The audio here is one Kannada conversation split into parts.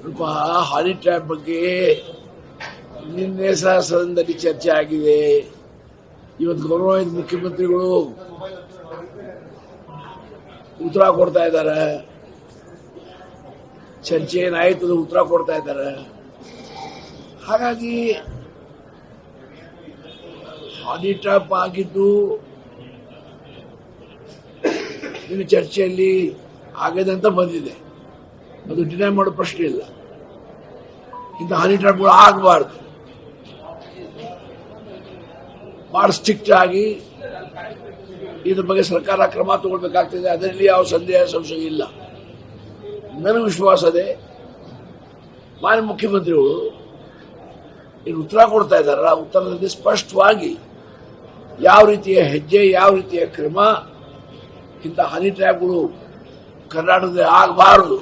ಸ್ವಲ್ಪ ಹಾಲಿ ಟ್ರ್ಯಾಪ್ ಬಗ್ಗೆ ನಿನ್ನೆ ಸಹ ಸದನದಲ್ಲಿ ಚರ್ಚೆ ಆಗಿದೆ. ಇವತ್ತು ಗೌರವಾನ್ವಿತ ಮುಖ್ಯಮಂತ್ರಿಗಳು ಉತ್ತರ ಕೊಡ್ತಾ ಇದ್ದಾರೆ. ಚರ್ಚೆ ಏನಾಯ್ತು ಉತ್ತರ ಕೊಡ್ತಾ ಇದ್ದಾರೆ. ಹಾಗಾಗಿ ಹಾಲಿ ಟ್ರ್ಯಾಪ್ ಆಗಿದ್ದು ಇನ್ನು ಚರ್ಚೆಯಲ್ಲಿ ಆಗಿದೆ ಅಂತ ಬಂದಿದೆ. ಅದು ಡಿನೈ ಮಾಡೋ ಪ್ರಶ್ನೆ ಇಲ್ಲ. ಇಂಥ ಹನಿ ಟ್ರ್ಯಾಪ್ಗಳು ಆಗಬಾರ್ದು. ಬಹಳ ಸ್ಟ್ರಿಕ್ಟ್ ಆಗಿ ಇದ್ರ ಬಗ್ಗೆ ಸರ್ಕಾರ ಕ್ರಮ ತಗೊಳ್ಬೇಕಾಗ್ತದೆ. ಅದರಲ್ಲಿ ಯಾವ ಸಂದೇಹ ಸಂಶಯ ಇಲ್ಲ. ನನಗೆ ವಿಶ್ವಾಸ ಇದೆ ಮಾನ್ಯ ಮುಖ್ಯಮಂತ್ರಿಗಳು ಏನು ಉತ್ತರ ಕೊಡ್ತಾ ಇದ್ದಾರಲ್ಲ, ಉತ್ತರದಲ್ಲಿ ಸ್ಪಷ್ಟವಾಗಿ ಯಾವ ರೀತಿಯ ಹೆಜ್ಜೆ, ಯಾವ ರೀತಿಯ ಕ್ರಮ, ಇಂಥ ಹನಿ ಟ್ರ್ಯಾಪ್ಗಳು ಕರ್ನಾಟಕದಲ್ಲಿ ಆಗಬಾರದು,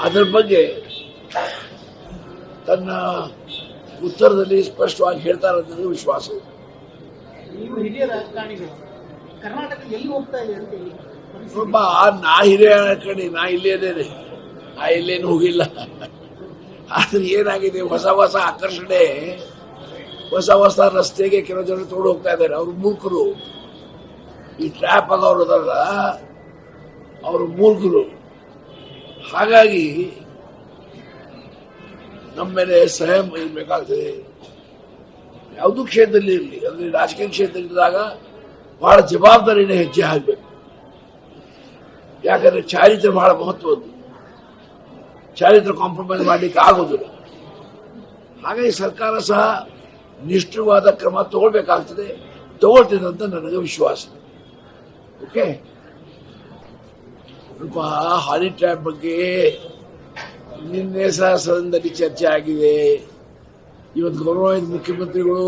ಅದರ ಬಗ್ಗೆ ತನ್ನ ಉತ್ತರದಲ್ಲಿ ಸ್ಪಷ್ಟವಾಗಿ ಹೇಳ್ತಾರೆ ಅಂತ ನನಗೆ ವಿಶ್ವಾಸ ಇದೆ. ನೀವು ಹಿರಿಯ ರಾಜಕಾರಣಿಗಳು ಕರ್ನಾಟಕ ಎಲ್ಲಿ ಹೋಗ್ತಾ ಇದೆ ಅಂತ ಹೇಳಿ ನಾ ಹಿರಿಯ ಕಡೆ ನಾ ಇಲ್ಲೇನೇನೆ, ನಾ ಇಲ್ಲೇನು ಹೋಗಿಲ್ಲ. ಆದ್ರೆ ಏನಾಗಿದೆ, ಹೊಸ ಹೊಸ ಆಕರ್ಷಣೆ, ಹೊಸ ಹೊಸ ರಸ್ತೆಗೆ ಕೆಲವು ಜನ ತಗೊಂಡು ಹೋಗ್ತಾ ಇದ್ದಾರೆ. ಅವ್ರು ಮೂರ್ಖರು. ಈ ಟ್ರ್ಯಾಪ್ ಆಗೋರು ಅದಲ್ಲ, ಅವರು ಮೂರ್ಖರು. ಹಾಗಾಗಿ ನಮ್ಮ ಮೇಲೆ ಸಂಯಮ ಇರಬೇಕಾಗ್ತದೆ. ಯಾವುದೂ ಕ್ಷೇತ್ರದಲ್ಲಿ ಇರಲಿ, ಅಂದ್ರೆ ರಾಜಕೀಯ ಕ್ಷೇತ್ರದಲ್ಲಿದ್ದಾಗ ಬಹಳ ಜವಾಬ್ದಾರಿಯಿಂದ ಹೆಜ್ಜೆ ಹಾಕಬೇಕು. ಯಾಕಂದ್ರೆ ಚಾರಿತ್ರ್ಯ ಬಹಳ ಮಹತ್ವದ್ದು. ಚಾರಿತ್ರ್ಯ ಕಾಂಪ್ರಮೈಸ್ ಮಾಡಲಿಕ್ಕೆ ಆಗೋದಿಲ್ಲ. ಹಾಗಾಗಿ ಸರ್ಕಾರ ಸಹ ನಿಷ್ಠವಾದ ಕ್ರಮ ತಗೊಳ್ಬೇಕಾಗ್ತದೆ, ತಗೊಳ್ತಿದೆ ಅಂತ ನನಗೆ ವಿಶ್ವಾಸ. ಓಕೆ, ಸ್ವಲ್ಪ ಹಾಲಿ ಟ್ರ್ಯಾಪ್ ಬಗ್ಗೆ ನಿನ್ನೆ ಸಹ ಸದನದಲ್ಲಿ ಚರ್ಚೆ ಆಗಿದೆ. ಇವತ್ತು ಗೌರವಾನ್ವಿತ ಮುಖ್ಯಮಂತ್ರಿಗಳು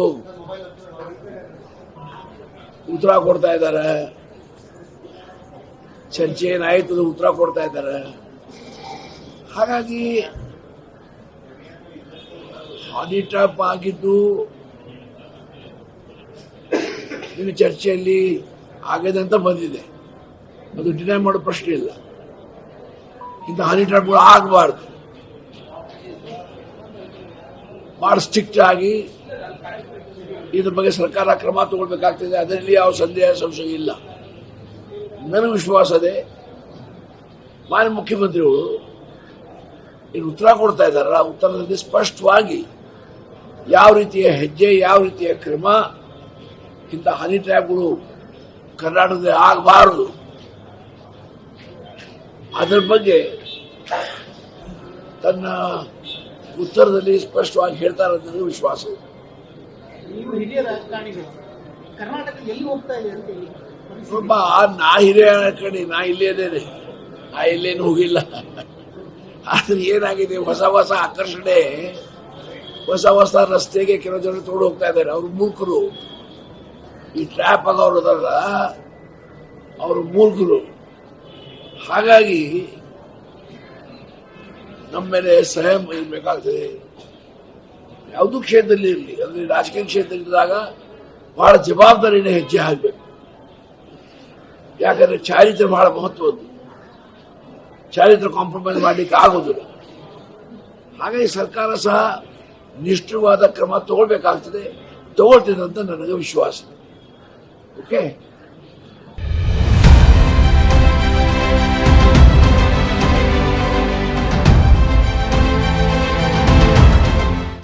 ಉತ್ತರ ಕೊಡ್ತಾ ಇದ್ದಾರೆ. ಚರ್ಚೆ ಏನಾಯ್ತು ಉತ್ತರ ಕೊಡ್ತಾ ಇದ್ದಾರೆ. ಹಾಗಾಗಿ ಹಾಲಿ ಟ್ರ್ಯಾಪ್ ಆಗಿದ್ದು ಇನ್ನು ಚರ್ಚೆಯಲ್ಲಿ ಆಗಿದೆ ಅಂತ ಬಂದಿದೆ. ಅದು ಡಿನೈ ಮಾಡೋ ಪ್ರಶ್ನೆ ಇಲ್ಲ. ಇಂಥ ಹನಿ ಟ್ರ್ಯಾಪ್ಗಳು ಆಗಬಾರ್ದು. ಬಹಳ ಸ್ಟ್ರಿಕ್ಟ್ ಆಗಿ ಇದ್ರ ಬಗ್ಗೆ ಸರ್ಕಾರ ಕ್ರಮ ತಗೊಳ್ಬೇಕಾಗ್ತದೆ. ಅದರಲ್ಲಿ ಯಾವ ಸಂದೇಹ ಸಂಶಯ ಇಲ್ಲ. ನನಗೆ ವಿಶ್ವಾಸ ಇದೆ ಮಾನ್ಯ ಮುಖ್ಯಮಂತ್ರಿಗಳು ಏನು ಉತ್ತರ ಕೊಡ್ತಾ ಇದ್ದಾರಲ್ಲ, ಉತ್ತರದಲ್ಲಿ ಸ್ಪಷ್ಟವಾಗಿ ಯಾವ ರೀತಿಯ ಹೆಜ್ಜೆ, ಯಾವ ರೀತಿಯ ಕ್ರಮ, ಇಂಥ ಹನಿ ಟ್ರ್ಯಾಪ್ಗಳು ಕರ್ನಾಟಕದಲ್ಲಿ ಆಗಬಾರದು, ಅದರ ಬಗ್ಗೆ ತನ್ನ ಉತ್ತರದಲ್ಲಿ ಸ್ಪಷ್ಟವಾಗಿ ಹೇಳ್ತಾರೆ ಅಂತ ನನಗೆ ವಿಶ್ವಾಸ ಇದೆ. ನೀವು ಹಿರಿಯ ರಾಜಕಾರಣಿಗಳು ಕರ್ನಾಟಕ ಎಲ್ಲಿ ಹೋಗ್ತಾ ಇದೆ ಅಂತ ಹೇಳಿ ನಾ ಹಿರಿಯ ಕಡೆ ನಾ ಇಲ್ಲೇನೇನೆ, ನಾ ಇಲ್ಲೇನು ಹೋಗಿಲ್ಲ. ಆದ್ರೆ ಏನಾಗಿದೆ, ಹೊಸ ಹೊಸ ಆಕರ್ಷಣೆ, ಹೊಸ ಹೊಸ ರಸ್ತೆಗೆ ಕೆಲವು ಜನ ತಗೊಂಡು ಹೋಗ್ತಾ ಇದ್ದಾರೆ. ಅವ್ರು ಮೂರ್ಖರು. ಈ ಟ್ರ್ಯಾಪ್ ಆಗೋರು ಅದಲ್ಲ, ಅವರು ಮೂರ್ಖರು. ಹಾಗಾಗಿ ನಮ್ಮ ಮೇಲೆ ಸಂಯಮ ಇರಬೇಕಾಗ್ತದೆ. ಯಾವುದೂ ಕ್ಷೇತ್ರದಲ್ಲಿ ಇರಲಿ, ಅಂದ್ರೆ ರಾಜಕೀಯ ಕ್ಷೇತ್ರದಲ್ಲಿದ್ದಾಗ ಬಹಳ ಜವಾಬ್ದಾರಿಯಿಂದ ಹೆಜ್ಜೆ ಹಾಕಬೇಕು. ಯಾಕಂದ್ರೆ ಚಾರಿತ್ರ್ಯ ಬಹಳ ಮಹತ್ವದ್ದು. ಚಾರಿತ್ರ್ಯ ಕಾಂಪ್ರಮೈಸ್ ಮಾಡಲಿಕ್ಕೆ ಆಗೋದಿಲ್ಲ. ಹಾಗಾಗಿ ಸರ್ಕಾರ ಸಹ ನಿಷ್ಠವಾದ ಕ್ರಮ ತಗೊಳ್ಬೇಕಾಗ್ತದೆ, ತಗೊಳ್ತಿದೆ ಅಂತ ನನಗೆ ವಿಶ್ವಾಸ. ಓಕೆ.